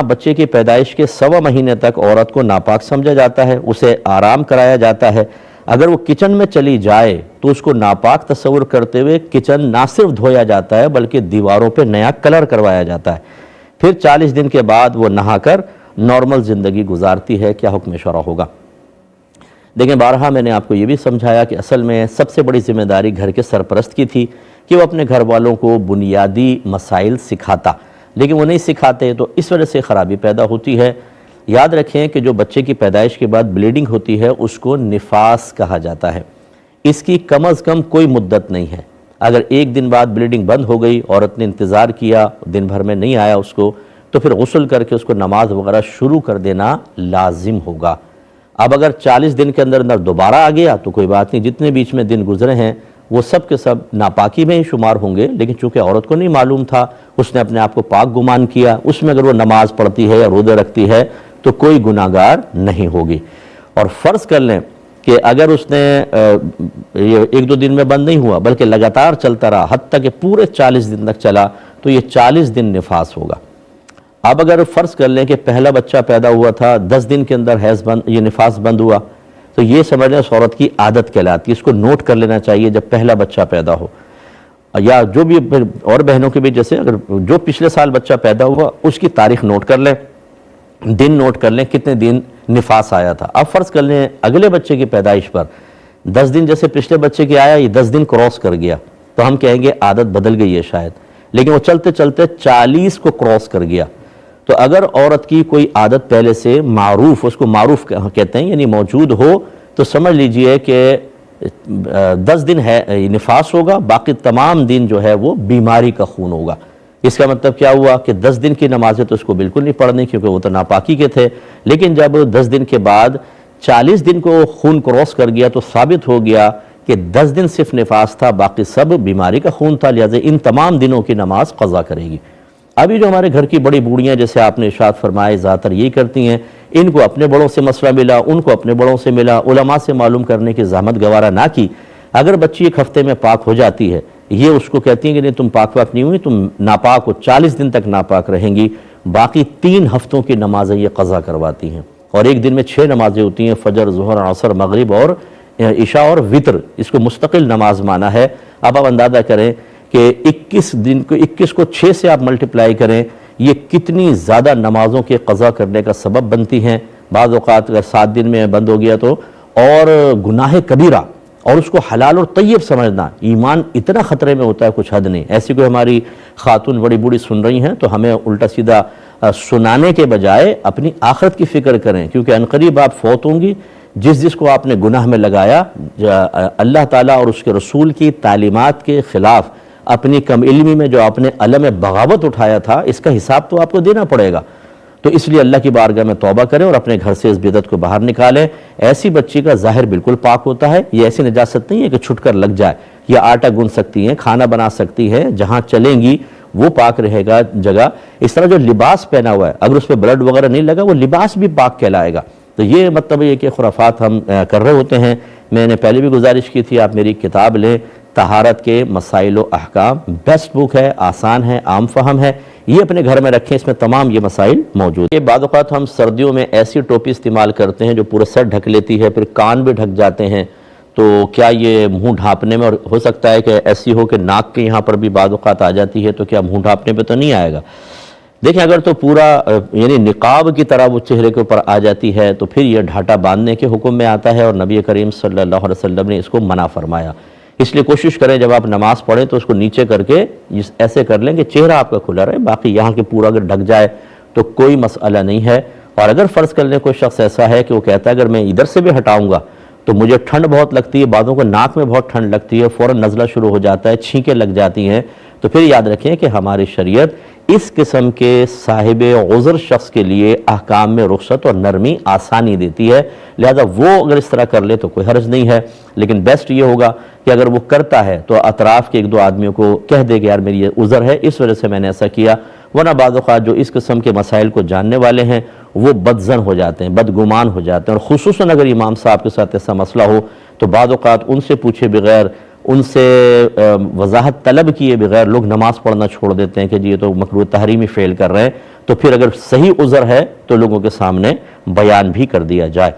بچے کی پیدائش کے 1.25 مہینے تک عورت کو ناپاک سمجھا جاتا ہے، اسے آرام کرایا جاتا ہے۔ اگر وہ کچن میں چلی جائے تو اس کو ناپاک تصور کرتے ہوئے کچن نہ صرف دھویا جاتا ہے بلکہ دیواروں پہ نیا کلر کروایا جاتا ہے۔ پھر 40 دن کے بعد وہ نہا کر نارمل زندگی گزارتی ہے۔ کیا حکم شرع ہوگا؟ دیکھیں، بارہا میں نے آپ کو یہ بھی سمجھایا کہ اصل میں سب سے بڑی ذمہ داری گھر کے سرپرست کی تھی کہ وہ اپنے گھر والوں کو بنیادی مسائل سکھاتا، لیکن وہ نہیں سکھاتے تو اس وجہ سے خرابی پیدا ہوتی ہے۔ یاد رکھیں کہ جو بچے کی پیدائش کے بعد بلیڈنگ ہوتی ہے اس کو نفاس کہا جاتا ہے۔ اس کی کم از کم کوئی مدت نہیں ہے۔ اگر ایک دن بعد بلیڈنگ بند ہو گئی، عورت نے انتظار کیا، دن بھر میں نہیں آیا اس کو، تو پھر غسل کر کے اس کو نماز وغیرہ شروع کر دینا لازم ہوگا۔ اب اگر 40 دن کے اندر دوبارہ آ گیا تو کوئی بات نہیں، جتنے بیچ میں دن گزرے ہیں وہ سب کے سب ناپاکی میں ہی شمار ہوں گے، لیکن چونکہ عورت کو نہیں معلوم تھا، اس نے اپنے آپ کو پاک گمان کیا، اس میں اگر وہ نماز پڑھتی ہے یا روزے رکھتی ہے تو کوئی گناہگار نہیں ہوگی۔ اور فرض کر لیں کہ اگر اس نے یہ 1-2 دن میں بند نہیں ہوا بلکہ لگاتار چلتا رہا حتیٰ کہ پورے 40 دن تک چلا تو یہ 40 دن نفاس ہوگا۔ اب اگر فرض کر لیں کہ پہلا بچہ پیدا ہوا تھا، 10 دن کے اندر یہ نفاس بند ہوا، تو یہ سمجھ لیں اس عورت کی عادت کہلاتی ہے، اس کو نوٹ کر لینا چاہیے جب پہلا بچہ پیدا ہو۔ یا جو بھی اور بہنوں کے بھی، جیسے اگر جو پچھلے سال بچہ پیدا ہوا اس کی تاریخ نوٹ کر لیں، دن نوٹ کر لیں کتنے دن نفاس آیا تھا۔ اب فرض کر لیں اگلے بچے کی پیدائش پر 10 دن جیسے پچھلے بچے کی آیا، یہ 10 دن کراس کر گیا تو ہم کہیں گے عادت بدل گئی ہے شاید، لیکن وہ چلتے چلتے 40 کو کراس کر گیا۔ تو اگر عورت کی کوئی عادت پہلے سے معروف، اس کو معروف کہتے ہیں، یعنی موجود ہو، تو سمجھ لیجئے کہ 10 دن ہے نفاس ہوگا، باقی تمام دن جو ہے وہ بیماری کا خون ہوگا۔ اس کا مطلب کیا ہوا کہ 10 دن کی نمازیں تو اس کو بالکل نہیں پڑھنی کیونکہ وہ تو ناپاکی کے تھے، لیکن جب 10 دن کے بعد 40 دن کو خون کراس کر گیا تو ثابت ہو گیا کہ 10 دن صرف نفاس تھا، باقی سب بیماری کا خون تھا، لہذا ان تمام دنوں کی نماز قضا کرے گی۔ ابھی جو ہمارے گھر کی بڑی بوڑھیاں جیسے آپ نے ارشاد فرمائے زیادہ تر یہی کرتی ہیں، ان کو اپنے بڑوں سے مسئلہ ملا، ان کو اپنے بڑوں سے ملا، علماء سے معلوم کرنے کی زحمت گوارہ نہ کی۔ اگر بچی 1 ہفتے میں پاک ہو جاتی ہے، یہ اس کو کہتی ہیں کہ نہیں تم پاک نہیں ہوئی، تم ناپاک ہو، 40 دن تک ناپاک رہیں گی، باقی 3 ہفتوں کی نمازیں یہ قضا کرواتی ہیں۔ اور ایک دن میں 6 نمازیں ہوتی ہیں، فجر، ظہر، عصر، مغرب اور عشاء اور وطر، اس کو مستقل نماز مانا ہے۔ اب آپ اندازہ کریں کہ 21 کو 6 سے آپ ملٹیپلائی کریں، یہ کتنی زیادہ نمازوں کے قضا کرنے کا سبب بنتی ہیں۔ بعض اوقات اگر 7 دن میں بند ہو گیا تو، اور گناہ کبیرہ اور اس کو حلال اور طیب سمجھنا، ایمان اتنا خطرے میں ہوتا ہے کچھ حد نہیں۔ ایسی کوئی ہماری خاتون بڑی بوڑھی سن رہی ہیں تو ہمیں الٹا سیدھا سنانے کے بجائے اپنی آخرت کی فکر کریں، کیونکہ عنقریب آپ فوت ہوں گی۔ جس کو آپ نے گناہ میں لگایا، اللہ تعالیٰ اور اس کے رسول کی تعلیمات کے خلاف اپنی کم علمی میں جو آپ نے علم بغاوت اٹھایا تھا، اس کا حساب تو آپ کو دینا پڑے گا۔ تو اس لیے اللہ کی بارگاہ میں توبہ کریں اور اپنے گھر سے اس بدعت کو باہر نکالیں۔ ایسی بچی کا ظاہر بالکل پاک ہوتا ہے، یہ ایسی نجاست نہیں ہے کہ چھٹ کر لگ جائے، یہ آٹا گون سکتی ہیں، کھانا بنا سکتی ہے، جہاں چلیں گی وہ پاک رہے گا جگہ۔ اس طرح جو لباس پہنا ہوا ہے اگر اس پہ بلڈ وغیرہ نہیں لگا وہ لباس بھی پاک کہلائے گا۔ تو یہ مطلب یہ کہ خرافات ہم کر رہے ہوتے ہیں۔ میں نے پہلے بھی گزارش کی تھی، آپ میری کتاب لیں، طہارت کے مسائل و احکام، بیسٹ بک ہے، آسان ہے، عام فہم ہے، یہ اپنے گھر میں رکھیں، اس میں تمام یہ مسائل موجود ہیں۔ بعض اوقات ہم سردیوں میں ایسی ٹوپی استعمال کرتے ہیں جو پورا سر ڈھک لیتی ہے، پھر کان بھی ڈھک جاتے ہیں، تو کیا یہ منہ ڈھانپنے میں ہو سکتا ہے کہ ایسی ہو کہ ناک کے یہاں پر بھی بعض اوقات آ جاتی ہے، تو کیا منہ ڈھانپنے پہ تو نہیں آئے گا؟ دیکھیں اگر تو پورا یعنی نقاب کی طرح وہ چہرے کے اوپر آ جاتی ہے تو پھر یہ ڈھاٹا باندھنے کے حکم میں آتا ہے، اور نبی کریم صلی اللہ علیہ وسلم نے اس کو منع فرمایا۔ اس لیے کوشش کریں جب آپ نماز پڑھیں تو اس کو نیچے کر کے ایسے کر لیں کہ چہرہ آپ کا کھلا رہے، باقی یہاں کے پورا اگر ڈھک جائے تو کوئی مسئلہ نہیں ہے۔ اور اگر فرض کر لیں کوئی شخص ایسا ہے کہ وہ کہتا ہے اگر میں ادھر سے بھی ہٹاؤں گا تو مجھے ٹھنڈ بہت لگتی ہے، بعضوں کو ناک میں بہت ٹھنڈ لگتی ہے، فوراً نزلہ شروع ہو جاتا ہے، چھینکیں لگ جاتی ہیں، تو پھر یاد رکھیں کہ ہماری شریعت اس قسم کے صاحب عذر شخص کے لیے احکام میں رخصت اور نرمی آسانی دیتی ہے، لہذا وہ اگر اس طرح کر لے تو کوئی حرج نہیں ہے۔ لیکن بیسٹ یہ ہوگا کہ اگر وہ کرتا ہے تو اطراف کے 1-2 آدمیوں کو کہہ دے کہ یار میری یہ عذر ہے، اس وجہ سے میں نے ایسا کیا، ورنہ بعض اوقات جو اس قسم کے مسائل کو جاننے والے ہیں وہ بدظن ہو جاتے ہیں، بدگمان ہو جاتے ہیں، اور خصوصاً اگر امام صاحب کے ساتھ ایسا مسئلہ ہو تو بعض اوقات ان سے پوچھے بغیر ان سے وضاحت طلب کیے بغیر لوگ نماز پڑھنا چھوڑ دیتے ہیں کہ جی یہ تو مکروہ تحریمی فعل کر رہے ہیں، تو پھر اگر صحیح عذر ہے تو لوگوں کے سامنے بیان بھی کر دیا جائے۔